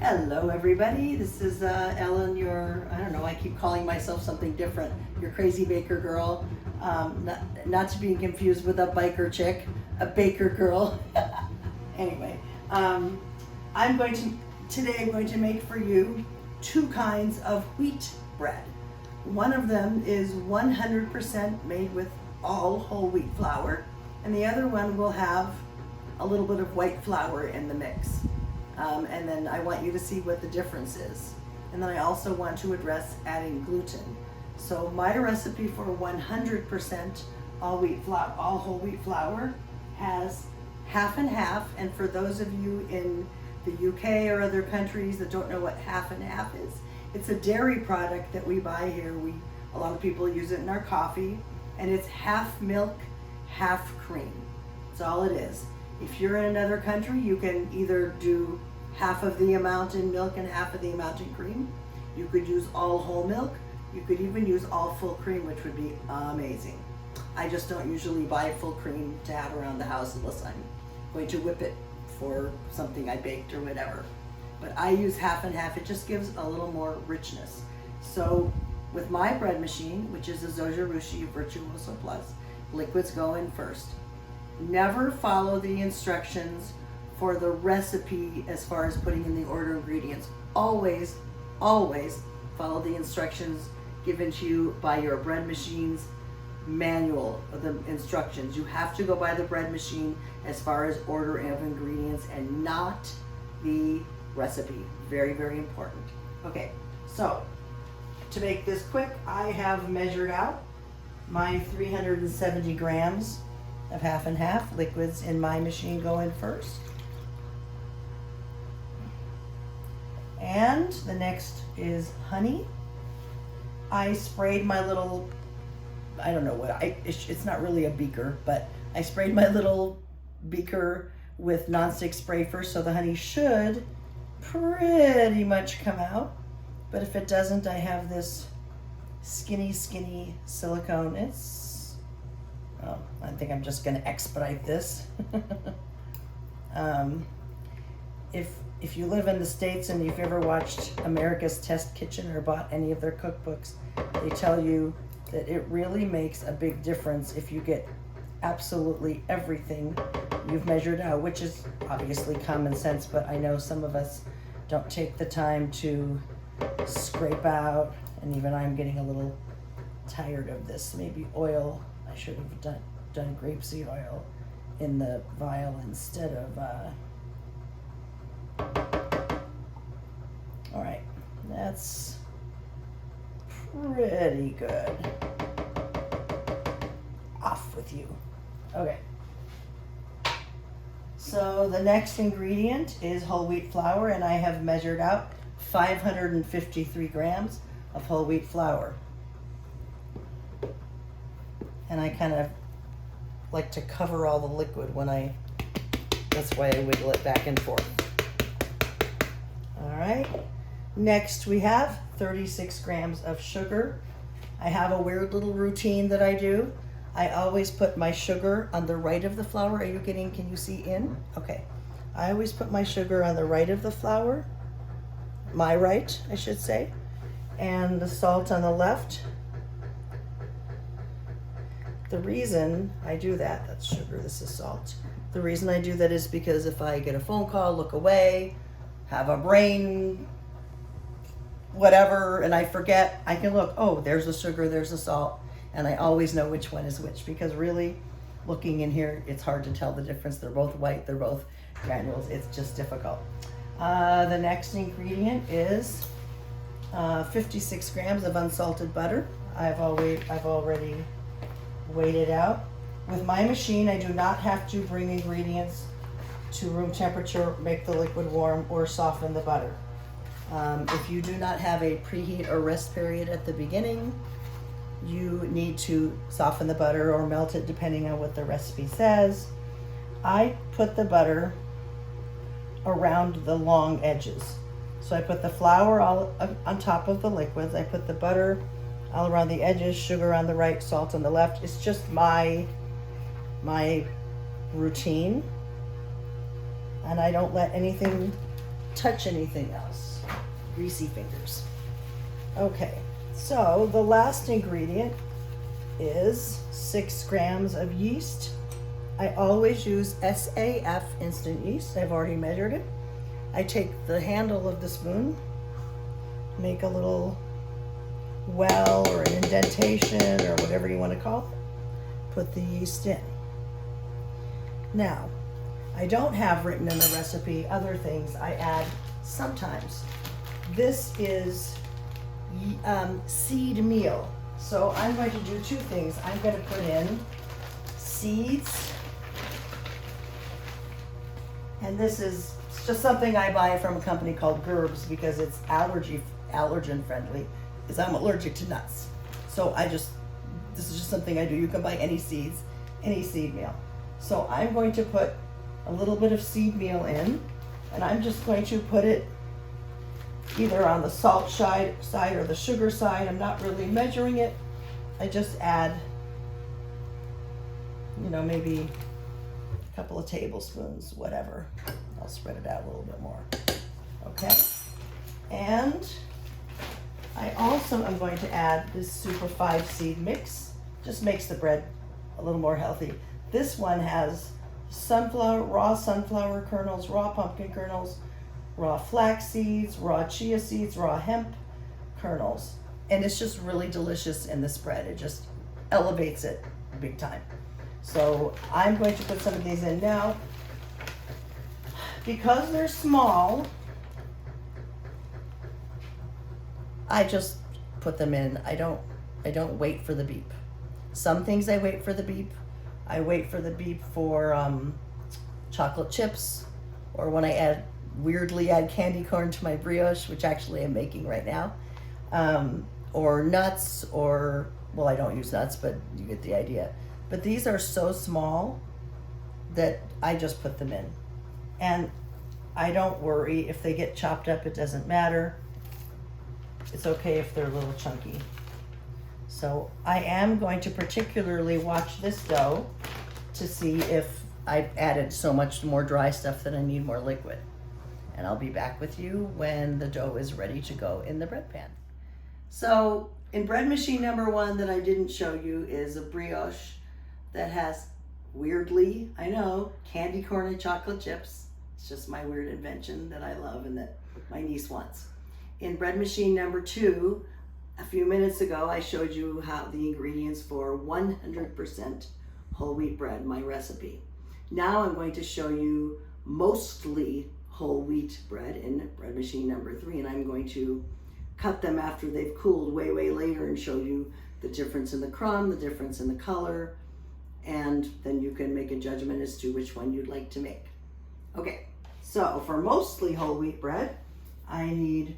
Hello everybody, this is Ellen, I don't know, I keep calling myself something different, your crazy baker girl, not to be confused with a biker chick, a baker girl. Anyway, today I'm going to make for you two kinds of wheat bread. One of them is 100% made with all whole wheat flour, and the other one will have a little bit of white flour in the mix. And then I want you to see what the difference is. And then I also want to address adding gluten. So my recipe for 100% all whole wheat flour has half and half. And for those of you in the UK or other countries that don't know what half and half is, it's a dairy product that we buy here. A lot of people use it in our coffee, and it's half milk, half cream. That's all it is. If you're in another country, you can either do half of the amount in milk and half of the amount in cream. You could use all whole milk. You could even use all full cream, which would be amazing. I just don't usually buy full cream to have around the house unless I'm going to whip it for something I baked or whatever. But I use half and half. It just gives a little more richness. So with my bread machine, which is a Zojirushi Virtuoso Plus, liquids go in first. Never follow the instructions for the recipe as far as putting in the order ingredients. Always, always follow the instructions given to you by your bread machine's manual of the instructions. You have to go by the bread machine as far as order of ingredients and not the recipe. Very, very important. Okay, so to make this quick, I have measured out my 370 grams of half and half. Liquids in my machine go in first. And the next is honey. I sprayed my little, I don't know what, it's not really a beaker, but I sprayed my little beaker with nonstick spray first, so the honey should pretty much come out. But if it doesn't, I have this skinny silicone. I think I'm just going to expedite this. If you live in the States and you've ever watched America's Test Kitchen or bought any of their cookbooks, they tell you that it really makes a big difference if you get absolutely everything you've measured out, which is obviously common sense, but I know some of us don't take the time to scrape out, and even I'm getting a little tired of this. Maybe oil, I should have done grapeseed oil in the vial instead of all right, that's pretty good. Off with you. Okay, so the next ingredient is whole wheat flour, and I have measured out 553 grams of whole wheat flour. And I kind of like to cover all the liquid that's why I wiggle it back and forth. All right, next we have 36 grams of sugar. I have a weird little routine that I do. I always put my sugar on the right of the flour. Can you see in? Okay. I always put my sugar on the right of the flour, my right, I should say, and the salt on the left. The reason I do that's sugar, this is salt. The reason I do that is because if I get a phone call, look away, have a brain, whatever, and I forget, I can look, oh, there's the sugar, there's the salt, and I always know which one is which, because really, looking in here, it's hard to tell the difference. They're both white, they're both granules, it's just difficult. The next ingredient is 56 grams of unsalted butter. I've already weighed it out. With my machine, I do not have to bring ingredients to room temperature, make the liquid warm, or soften the butter. If you do not have a preheat or rest period at the beginning, you need to soften the butter or melt it depending on what the recipe says. I put the butter around the long edges. So I put the flour all on top of the liquids. I put the butter all around the edges, sugar on the right, salt on the left. It's just my routine. And I don't let anything touch anything else. Greasy fingers. Okay, so the last ingredient is 6 grams of yeast. I always use SAF instant yeast. I've already measured it. I take the handle of the spoon, make a little well or an indentation or whatever you want to call it, put the yeast in. Now, I don't have written in the recipe other things I add sometimes. This is seed meal. So I'm going to do 2 things. I'm going to put in seeds, and this is just something I buy from a company called Gerbs because it's allergen friendly, because I'm allergic to nuts. So this is just something I do. You can buy any seeds, any seed meal. So I'm going to put a little bit of seed meal in, and I'm just going to put it either on the salt side or the sugar side. I'm not really measuring it. I just add, maybe a couple of tablespoons, whatever. I'll spread it out a little bit more. Okay. And I also am going to add this Super 5 seed mix. Just makes the bread a little more healthy. This one has raw sunflower kernels, raw pumpkin kernels, raw flax seeds, raw chia seeds, raw hemp kernels. And it's just really delicious in this bread. It just elevates it big time. So I'm going to put some of these in now. Because they're small, I just put them in. I don't wait for the beep. Some things I wait for the beep. I wait for the beep for chocolate chips, or when I weirdly add candy corn to my brioche, which actually I'm making right now, or nuts, well, I don't use nuts, but you get the idea. But these are so small that I just put them in. And I don't worry if they get chopped up, it doesn't matter. It's okay if they're a little chunky. So I am going to particularly watch this dough to see if I've added so much more dry stuff that I need more liquid. And I'll be back with you when the dough is ready to go in the bread pan. So in bread machine number 1 that I didn't show you is a brioche that has, weirdly, I know, candy corn and chocolate chips. It's just my weird invention that I love and that my niece wants. In bread machine number 2, a few minutes ago, I showed you how the ingredients for 100% whole wheat bread, my recipe. Now I'm going to show you mostly whole wheat bread in bread machine number 3, and I'm going to cut them after they've cooled way later and show you the difference in the crumb, the difference in the color, and then you can make a judgment as to which one you'd like to make. Okay, so for mostly whole wheat bread, I need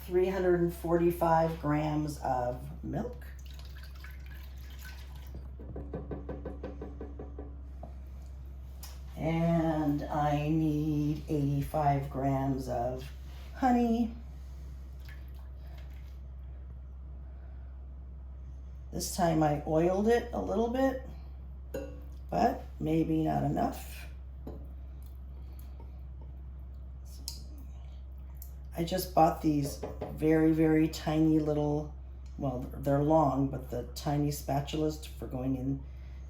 345 grams of milk, and I need 85 grams of honey. This time I oiled it a little bit, but maybe not enough. I just bought these very tiny little, well, they're long, but the tiny spatulas for going in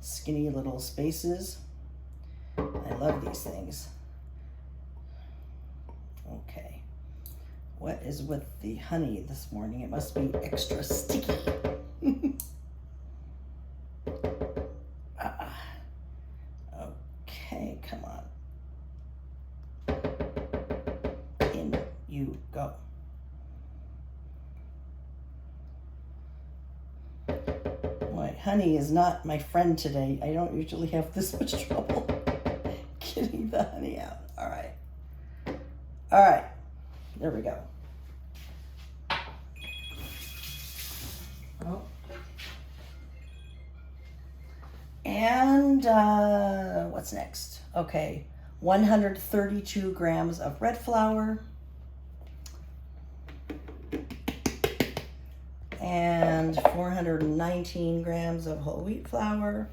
skinny little spaces. I love these things. Okay, what is with the honey this morning? It must be extra sticky. Okay, come on. In you go. My honey is not my friend today. I don't usually have this much trouble getting the honey out. All right, there we go. Oh. And what's next? Okay, 132 grams of red flour and 419 grams of whole wheat flour.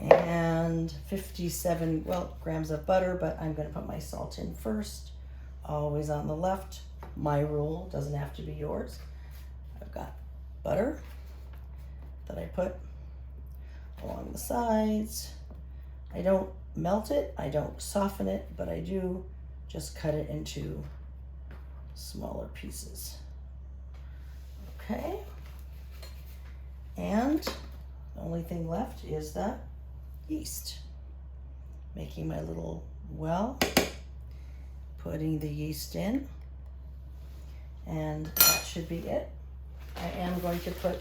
And and 57 grams of butter, but I'm going to put my salt in first. Always on the left. My rule, doesn't have to be yours. I've got butter that I put along the sides. I don't melt it, I don't soften it, but I do just cut it into smaller pieces. Okay. And the only thing left is the yeast. Making my little well, putting the yeast in, and that should be it. I am going to put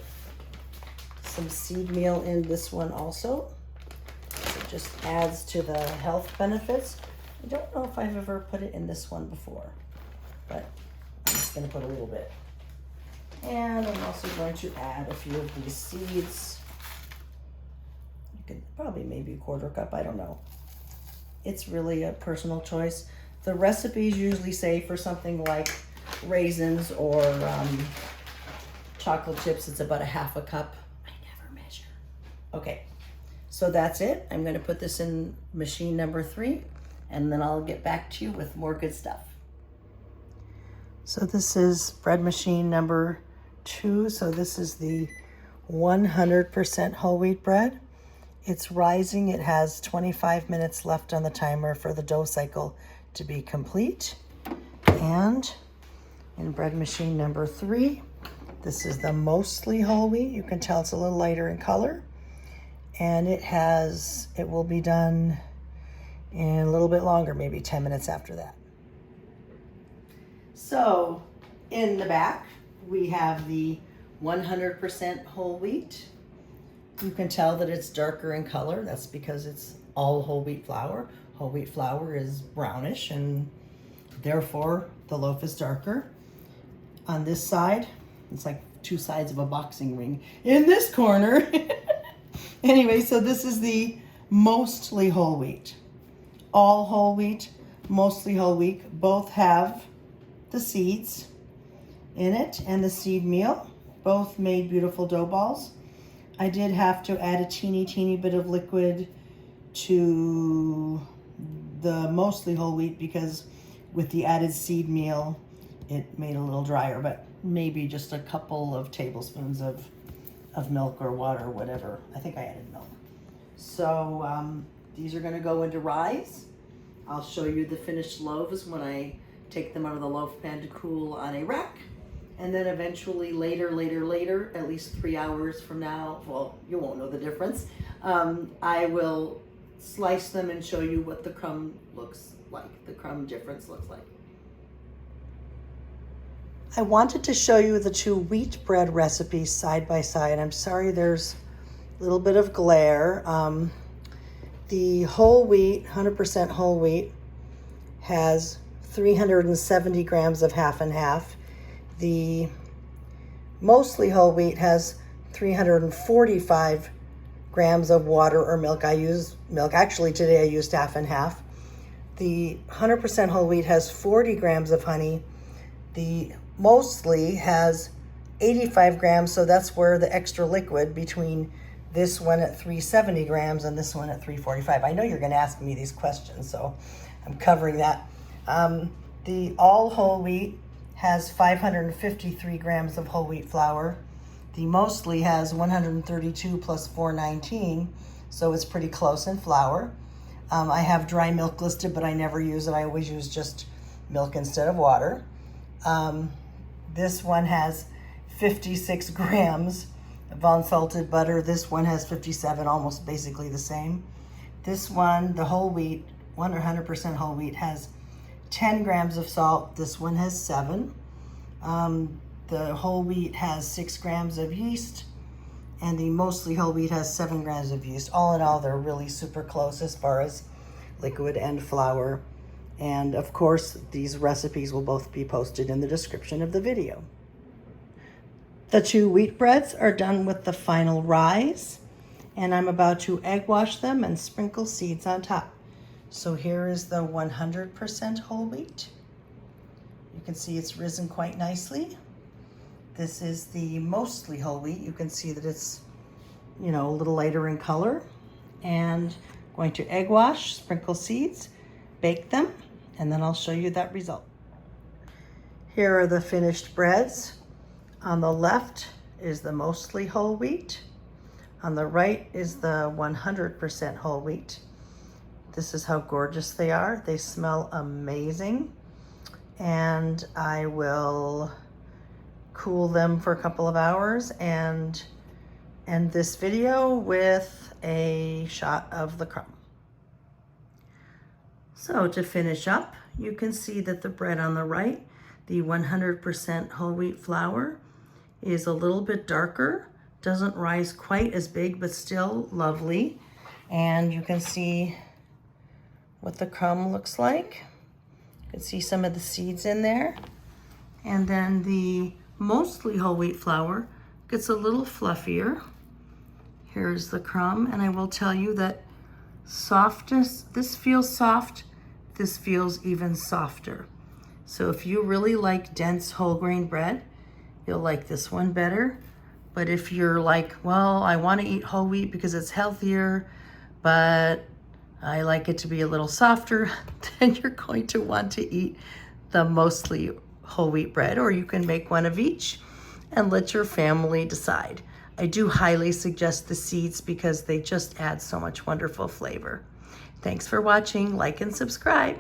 some seed meal in this one also. It just adds to the health benefits. I don't know if I've ever put it in this one before, but I'm just going to put a little bit. And I'm also going to add a few of these seeds. You could probably maybe a quarter cup, I don't know. It's really a personal choice. The recipes usually say for something like raisins or chocolate chips, it's about a half a cup. I never measure. Okay, so that's it. I'm going to put this in machine number 3, and then I'll get back to you with more good stuff. So this is bread machine number 2. So this is the 100% whole wheat bread. It's rising. It has 25 minutes left on the timer for the dough cycle to be complete. And in bread machine number 3, this is the mostly whole wheat. You can tell it's a little lighter in color. And it will be done in a little bit longer, maybe 10 minutes after that. So in the back, we have the 100% whole wheat. You can tell that it's darker in color. That's because it's all whole wheat flour. Whole wheat flour is brownish, and therefore the loaf is darker. On this side, it's like 2 sides of a boxing ring. In this corner, anyway, so this is the mostly whole wheat. All whole wheat, mostly whole wheat, both have the seeds in it and the seed meal. Both made beautiful dough balls. I did have to add a teeny bit of liquid to the mostly whole wheat because with the added seed meal, it made a little drier, but maybe just a couple of tablespoons of milk or water or whatever. I think I added milk. So these are going to go into rise. I'll show you the finished loaves when I take them out of the loaf pan to cool on a rack. And then eventually later, at least 3 hours from now, well, you won't know the difference, I will slice them and show you what the crumb looks like, the crumb difference looks like. I wanted to show you the 2 wheat bread recipes side by side. I'm sorry there's a little bit of glare. The whole wheat, 100% whole wheat, has 370 grams of half and half. The mostly whole wheat has 345 grams of water or milk. I use milk. Actually, today I used half and half. The 100% whole wheat has 40 grams of honey. The mostly has 85 grams, so that's where the extra liquid between this one at 370 grams and this one at 345. I know you're going to ask me these questions, so I'm covering that. The all whole wheat has 553 grams of whole wheat flour. The mostly has 132 plus 419, so it's pretty close in flour. I have dry milk listed, but I never use it. I always use just milk instead of water. This one has 56 grams of unsalted butter. This one has 57, almost basically the same. This one, the whole wheat, 100% whole wheat, has 10 grams of salt. This one has 7. The whole wheat has 6 grams of yeast, and the mostly whole wheat has 7 grams of yeast. All in all, they're really super close as far as liquid and flour. And of course, these recipes will both be posted in the description of the video. The 2 wheat breads are done with the final rise, and I'm about to egg wash them and sprinkle seeds on top. So here is the 100% whole wheat. You can see it's risen quite nicely. This is the mostly whole wheat. You can see that it's, a little lighter in color. And Going to egg wash, sprinkle seeds, bake them, and then I'll show you that result. Here are the finished breads. On the left is the mostly whole wheat. On the right is the 100% whole wheat. This is how gorgeous they are. They smell amazing. And I will cool them for a couple of hours and end this video with a shot of the crumb. So to finish up, you can see that the bread on the right, the 100% whole wheat flour, is a little bit darker, doesn't rise quite as big, but still lovely. And you can see what the crumb looks like. You can see some of the seeds in there. And then the mostly whole wheat flour gets a little fluffier. Here's the crumb, and I will tell you that this feels soft, this feels even softer. So if you really like dense whole grain bread, you'll like this one better. But if you're like, well, I want to eat whole wheat because it's healthier, but I like it to be a little softer, then you're going to want to eat the mostly whole wheat bread, or you can make one of each and let your family decide. I do highly suggest the seeds because they just add so much wonderful flavor. Thanks for watching. Like and subscribe.